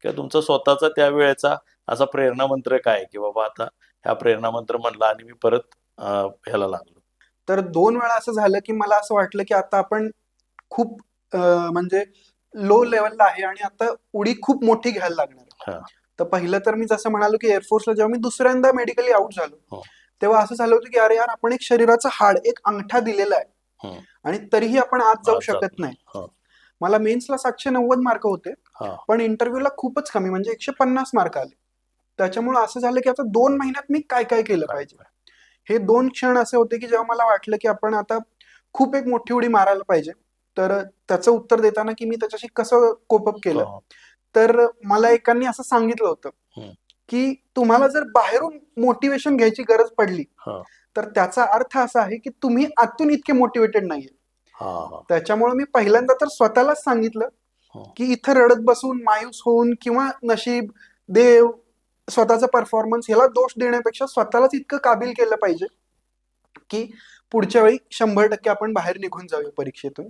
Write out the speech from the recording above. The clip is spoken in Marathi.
किंवा तुमचा स्वतःचा त्यावेळेचा असा प्रेरणा मंत्र काय, की बाबा आता हा प्रेरणा मंत्र म्हणला आणि मी परत ह्याला लागलो? तर 2 वेळा असं झालं, की मला असं वाटलं, की आता आपण खूप म्हणजे लो लेव्हलला आहे आणि आता उडी खूप मोठी घ्यायला लागणार आहे. हां. तर पहिलं तर मी जसं म्हणालो, की एअर फोर्सला जेव्हा मी दुसऱ्यांदा मेडिकली आउट झालो, हो. तेव्हा असं झालं होतं, की अरे यार, आपण एक शरीराचं हाड, एक अंगठा दिलेला आहे हं. आणि तरीही आपण आत जाऊ आत जात शकत नाही. नाही. हां, मला मेन्सला 790 मार्क होते, हां. पण इंटरव्ह्यूला खूपच कमी म्हणजे 150 मार्क आले. त्याच्यामुळे असं झालं, की आता 2 महिन्यात मी काय-काय केलं काय पाहिजे? हे 2 क्षण असे होते, की जेव्हा मला वाटलं, की आपण आता खूप एक मोठी उडी मारायला पाहिजे. तर त्याचं उत्तर देताना, की मी त्याच्याशी कसं कोप अप केलं. हां. तर मला एकाने असं सांगितलं होतं, हं. की तुम्हाला जर बाहेरून मोटिव्हेशन घ्यायची गरज पडली, हां. तर त्याचा अर्थ असा आहे, की तुम्ही आतून इतके मोटिव्हेटेड नाहीये. हां, हां. त्याच्यामुळे मी पहिल्यांदा तर स्वतःलाच सांगितलं, हं. की इथं रडत बसून, मायूस होऊन किंवा नशीब, देव, स्वतःचा परफॉर्मन्स ह्याला दोष देण्यापेक्षा स्वतःलाच इतकं काबिल केलं पाहिजे, की पुढच्या वेळी 100% आपण बाहेर निघून जाऊया परीक्षेतून.